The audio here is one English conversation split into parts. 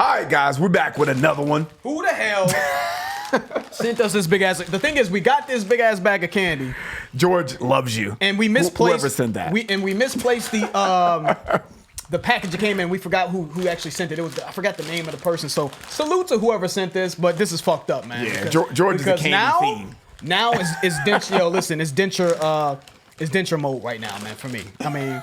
right, guys, we're back with another one. Who the hell sent us this big ass? The thing is, we got this big ass bag of candy. George loves you. And we misplaced whoever sent that. We misplaced the package that came in. We forgot who actually sent it. I forgot the name of the person. So salute to whoever sent this, but this is fucked up, man. Yeah, George is a candy fiend. Now it's denture. Yo, listen, it's denture mode right now, man. For me, I mean,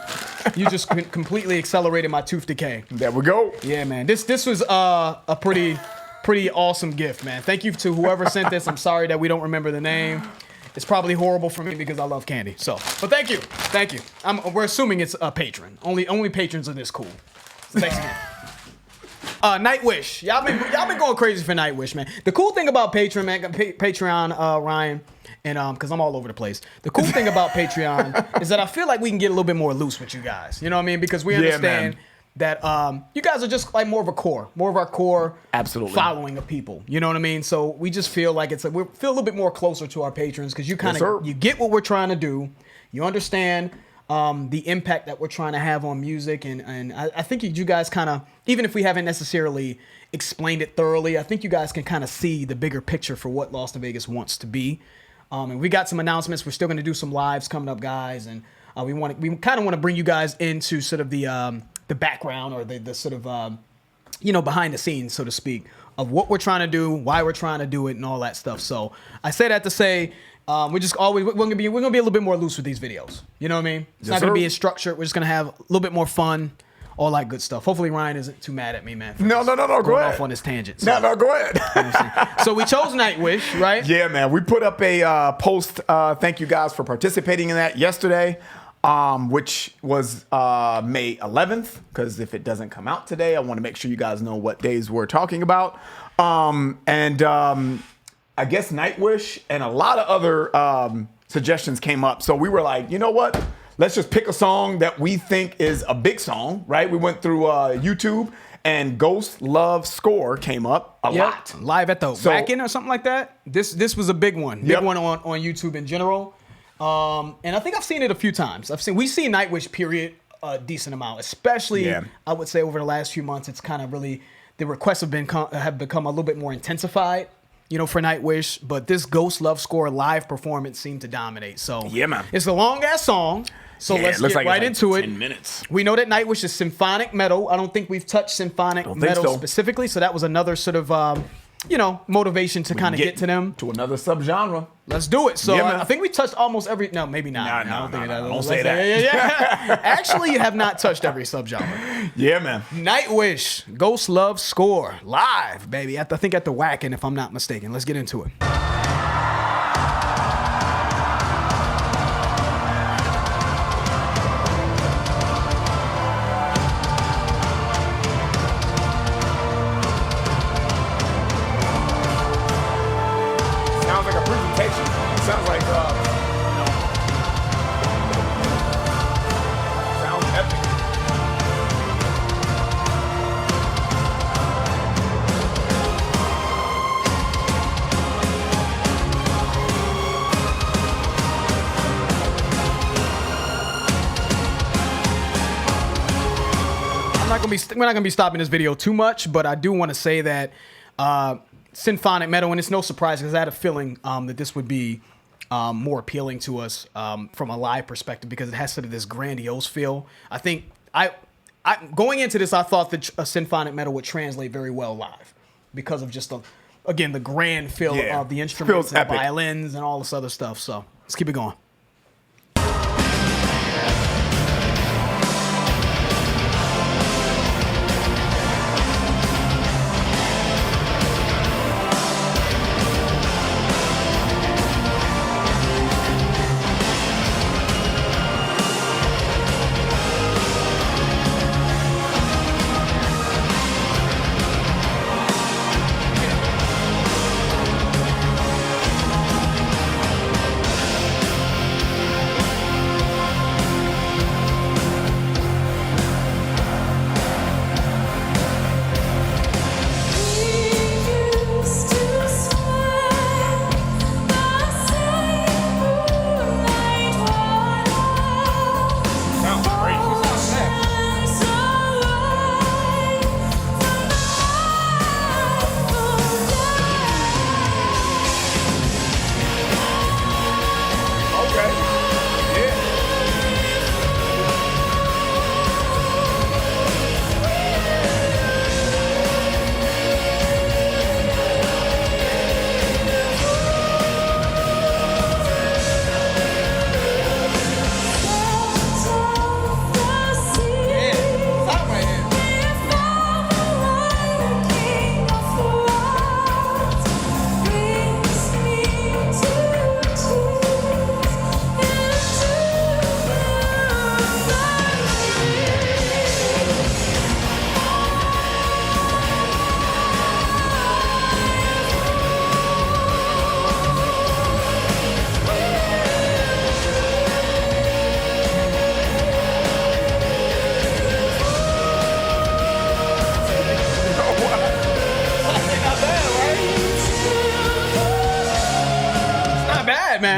you just completely accelerated my tooth decay. There we go. Yeah, man. This was a pretty awesome gift, man. Thank you to whoever sent this. I'm sorry that we don't remember the name. It's probably horrible for me because I love candy. So, but thank you. We're assuming it's a patron. Only patrons are this cool. So thanks again. Nightwish. Y'all been going crazy for Nightwish, man. The cool thing about Patreon, Ryan, and because I'm all over the place. The cool thing about Patreon is that I feel like we can get a little bit more loose with you guys. You know what I mean? Because we understand that you guys are just like more of our core absolutely following of people. You know what I mean? So we just feel like we feel a little bit more closer to our patrons because you kind of you get what we're trying to do. You understand the impact that we're trying to have on music, and I think you guys kind of, even if we haven't necessarily explained it thoroughly, I think you guys can kind of see the bigger picture for what Lost in Vegas wants to be. And we got some announcements. We're still going to do some lives coming up, guys, and we kind of want to bring you guys into sort of the background or the sort of behind the scenes, so to speak, of what we're trying to do, why we're trying to do it, and all that stuff. So I say that to say we're gonna be a little bit more loose with these videos. You know what I mean? It's not gonna be as structured. We're just gonna have a little bit more fun, all that good stuff. Hopefully Ryan isn't too mad at me, man. No, go ahead. Off on this tangent. So. No, go ahead. You know what I'm saying? So we chose Nightwish, right? Yeah, man. We put up a post. Thank you guys for participating in that yesterday. Which was May 11th, because if it doesn't come out today, I want to make sure you guys know what days we're talking about. I guess Nightwish and a lot of other suggestions came up. So we were like, you know what? Let's just pick a song that we think is a big song, right? We went through YouTube, and Ghost Love Score came up a lot. Live at the Whackin' or something like that. This was a big one. Big one on YouTube in general. And I think I've seen it a few times. We've seen Nightwish period a decent amount, especially I would say over the last few months. It's kind of really, the requests have become a little bit more intensified, for Nightwish. But this Ghost Love Score live performance seemed to dominate. So yeah, man, it's a long ass song. So let's get right into it. 10 minutes. We know that Nightwish is symphonic metal. I don't think we've touched symphonic metal specifically. So that was another sort of motivation to kind of get to them. To another subgenre. Let's do it. So I think we touched almost every. No, maybe not. No, don't say that. Yeah. Actually, you have not touched every subgenre. Yeah, man. Nightwish, Ghost Love Score, live, baby. I think at the Whackin', if I'm not mistaken. Let's get into it. Sounds like, sounds epic. We're not gonna be stopping this video too much, but I do want to say that symphonic metal, and it's no surprise because I had a feeling that this would be more appealing to us from a live perspective because it has sort of this grandiose feel. I think I going into this, I thought that a symphonic metal would translate very well live because of just the grand feel of the instruments and violins and all this other stuff. So let's keep it going.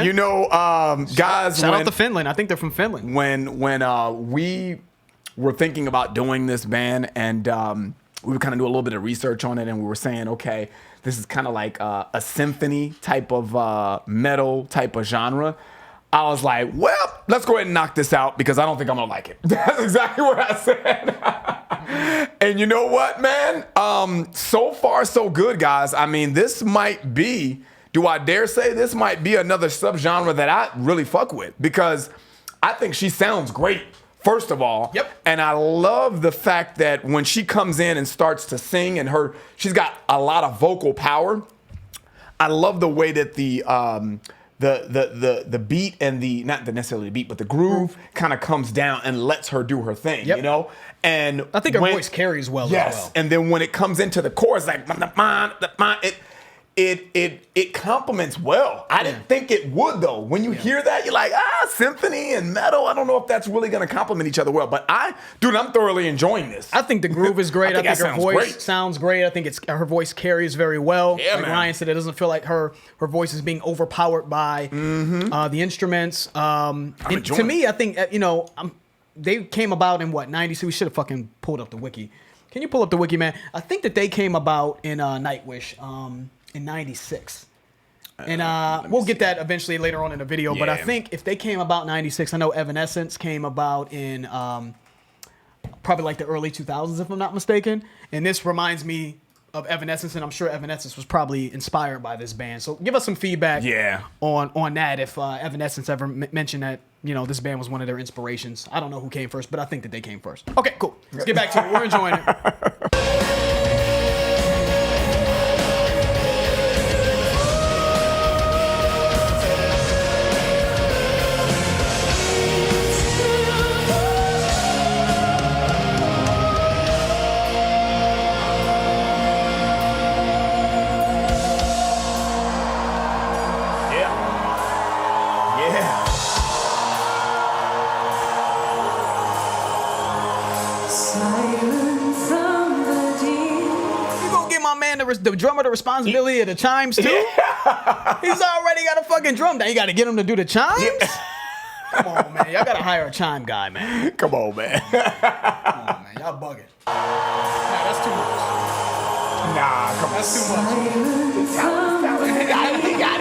You know, guys. Shout out to Finland. I think they're from Finland. When we were thinking about doing this band, and we were kind of doing a little bit of research on it, and we were saying, okay, this is kind of like a symphony type of metal type of genre. I was like, well, let's go ahead and knock this out because I don't think I'm gonna like it. That's exactly what I said. And you know what, man? So far, so good, guys. I mean, this might be, do I dare say this might be another subgenre that I really fuck with because I think she sounds great, first of all. Yep. And I love the fact that when she comes in and starts to sing and she's got a lot of vocal power. I love the way that the beat and not necessarily the beat, but the groove kind of comes down and lets her do her thing, you know? And I think her voice carries well as well. And then when it comes into the chorus, like it complements well. I didn't think it would though. When you hear that, you're like, symphony and metal. I don't know if that's really gonna complement each other well. But I'm thoroughly enjoying this. I think the groove is great. I think her voice great. sounds great. I think her voice carries very well. Yeah, like man. Ryan said, it doesn't feel like her voice is being overpowered by the instruments. To me, I think they came about in what, 90s? We should have fucking pulled up the wiki. Can you pull up the wiki, man? I think that they came about in Nightwish in 96. And we'll get that eventually later on in the video. Yeah. But I think if they came about 96, I know Evanescence came about in probably like the early 2000s, if I'm not mistaken. And this reminds me of Evanescence, and I'm sure Evanescence was probably inspired by this band. So give us some feedback on that if Evanescence ever mentioned that, this band was one of their inspirations. I don't know who came first, but I think that they came first. Okay, cool. Let's get back to it. We're enjoying it. The drummer the responsibility of the chimes too? Yeah. He's already got a fucking drum down. You got to get him to do the chimes? Yeah. Come on, man. Y'all got to hire a chime guy, man. Come on, man. Come on, man. Y'all bugging. Nah, that's too much. Nah, come on. That's too much. He got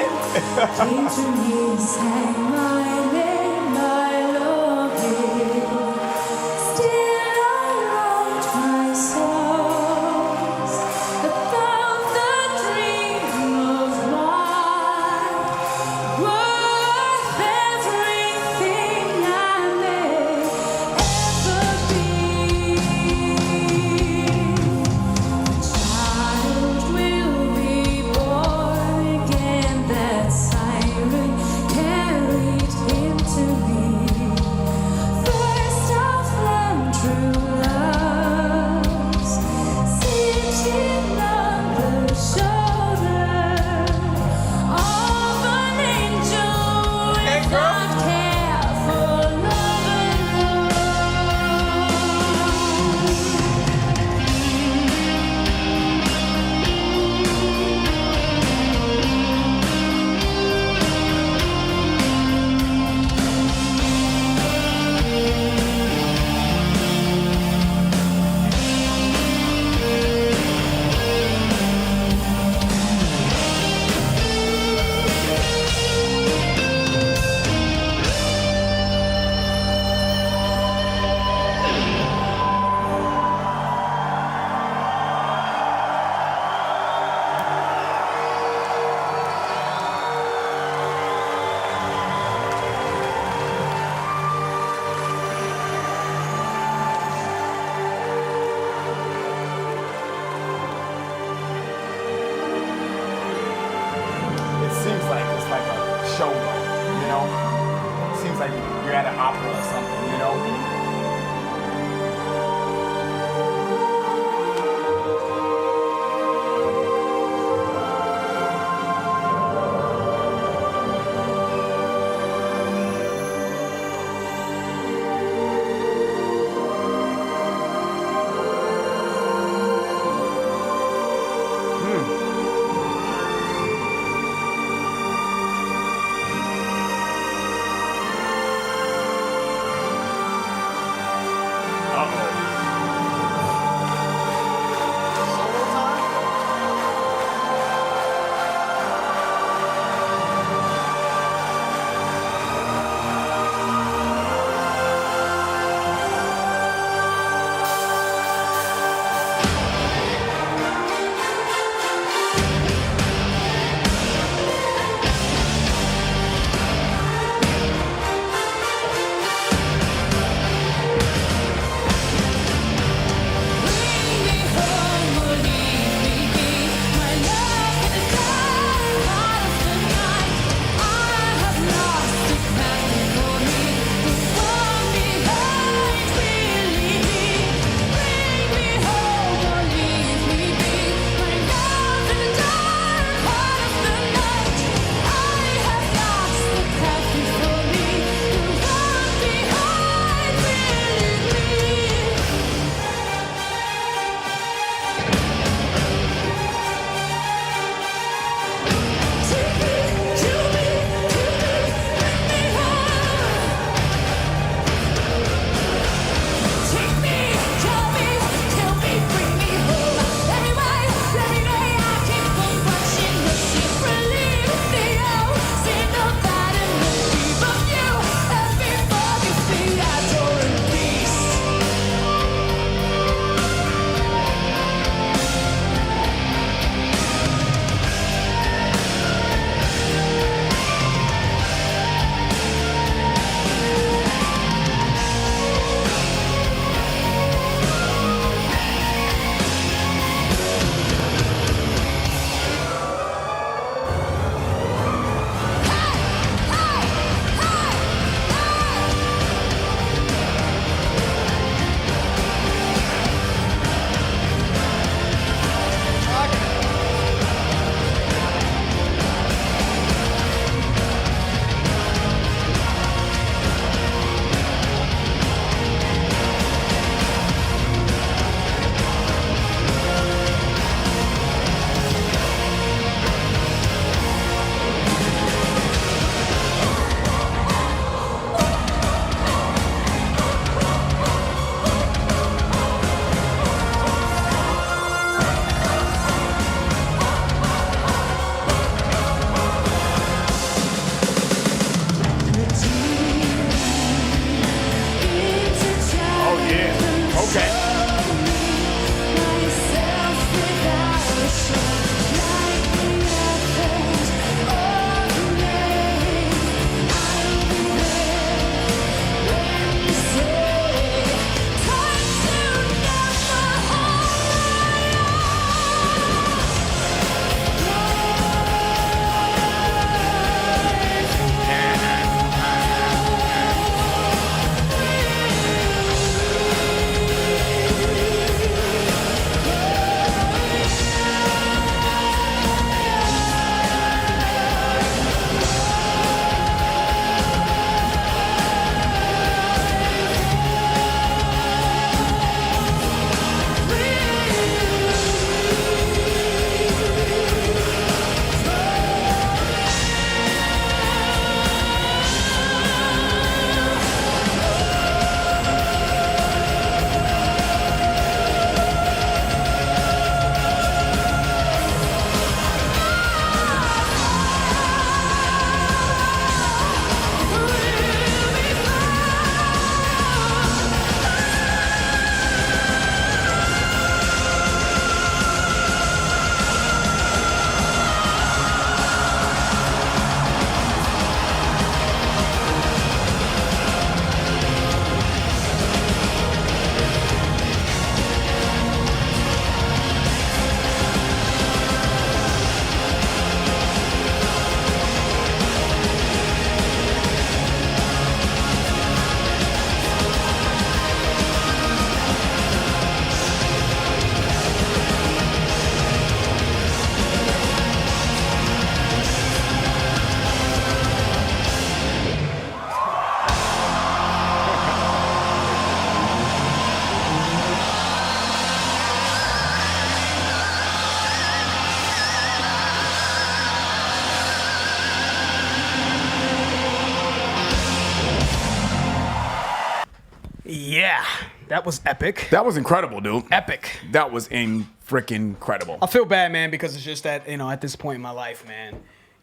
Yeah, that was epic. That was incredible, dude. Epic. That was freaking incredible. I feel bad, man, because it's just that, at this point in my life, man,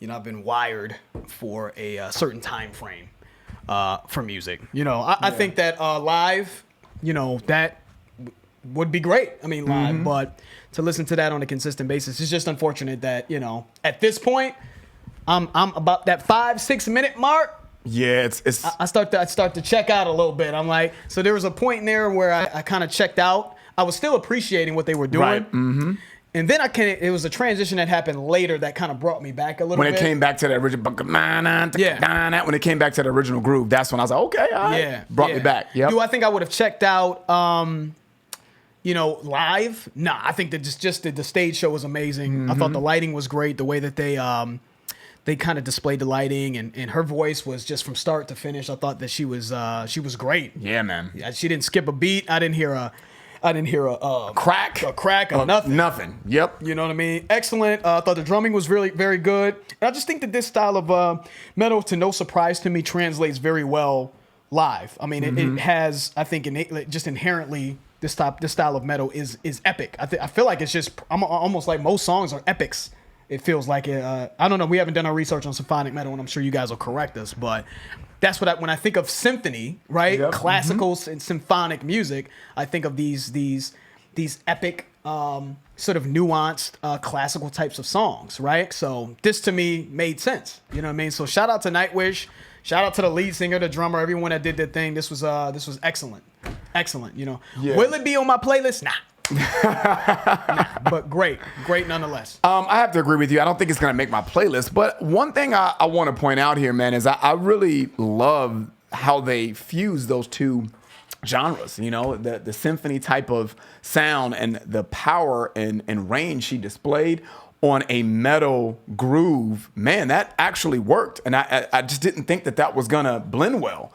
I've been wired for a certain time frame for music. I think that live, that would be great. I mean, live, but to listen to that on a consistent basis, it's just unfortunate that, at this point, I'm about that 5-6 minute mark. Yeah, it's. I start to check out a little bit. I'm like, so there was a point in there where I kind of checked out. I was still appreciating what they were doing. Right. Mm-hmm. And then it was a transition that happened later that kind of brought me back a little bit. When it came back to the original, when it came back to the original groove, that's when I was like, okay, all right. Yeah, brought me back. Yep. Do I think I would have checked out, live? Nah, I think that just the stage show was amazing. Mm-hmm. I thought the lighting was great. The way that they kind of displayed the lighting, and her voice was just from start to finish. I thought that she was great. Yeah, man. Yeah, she didn't skip a beat. I didn't hear a crack or nothing. Nothing. Yep. You know what I mean? Excellent. I thought the drumming was really very good. And I just think that this style of metal, to no surprise to me, translates very well live. I mean, it has, I think, just inherently, this style of metal is epic. I feel like it's just almost like most songs are epics. It feels like it. I don't know. We haven't done our research on symphonic metal, and I'm sure you guys will correct us. But that's what when I think of symphony, right? Yep. Classical and symphonic music, I think of these epic, sort of nuanced, classical types of songs, right? So this to me made sense. You know what I mean? So shout out to Nightwish. Shout out to the lead singer, the drummer, everyone that did their thing. This was excellent. Excellent. Yeah. Will it be on my playlist? Nah. But great nonetheless. I have to agree with you. I don't think it's going to make my playlist. But one thing I want to point out here, man, is I really love how they fuse those two genres. The symphony type of sound and the power and range she displayed on a metal groove. Man, that actually worked. And I just didn't think that was going to blend well.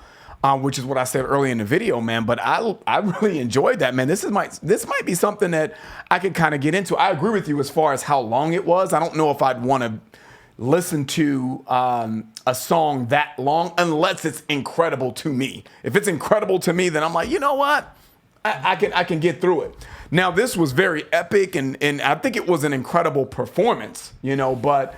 Which is what I said earlier in the video, man. But I really enjoyed that, man. This might be something that I could kind of get into. I agree with you as far as how long it was. I don't know if I'd want to listen to a song that long unless it's incredible to me. If it's incredible to me, then I'm like, you know what? I can get through it. Now, this was very epic, and I think it was an incredible performance, but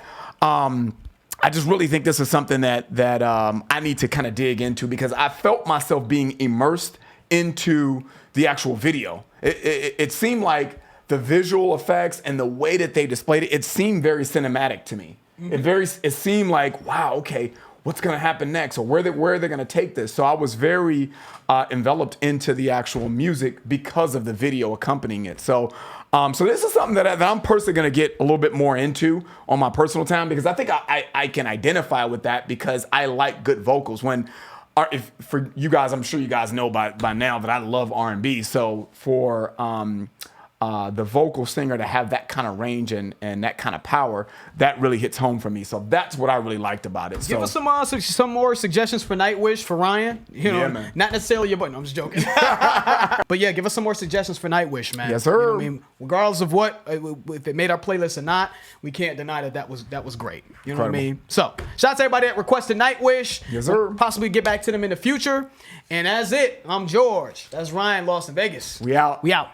I just really think this is something that I need to kind of dig into, because I felt myself being immersed into the actual video. It seemed like the visual effects and the way that they displayed it, it seemed very cinematic to me. It seemed like, wow, okay, what's going to happen next, or where are they going to take this? So I was very enveloped into the actual music because of the video accompanying it. So this is something that I'm personally going to get a little bit more into on my personal time, because I think I can identify with that, because I like good vocals. If for you guys, I'm sure you guys know by now that I love R&B. So for the vocal singer to have that kind of range and that kind of power, that really hits home for me. So that's what I really liked about it. Give us some more suggestions for Nightwish for Ryan. You know, man. Not necessarily your button. I'm just joking. But yeah, give us some more suggestions for Nightwish, man. Yes, sir. You know what I mean, regardless of what, if it made our playlist or not, we can't deny that was great. You know what I mean? So shout out to everybody that requested Nightwish. Yes, sir. We'll possibly get back to them in the future. And that's it. I'm George. That's Ryan, Lost in Vegas. We out. We out.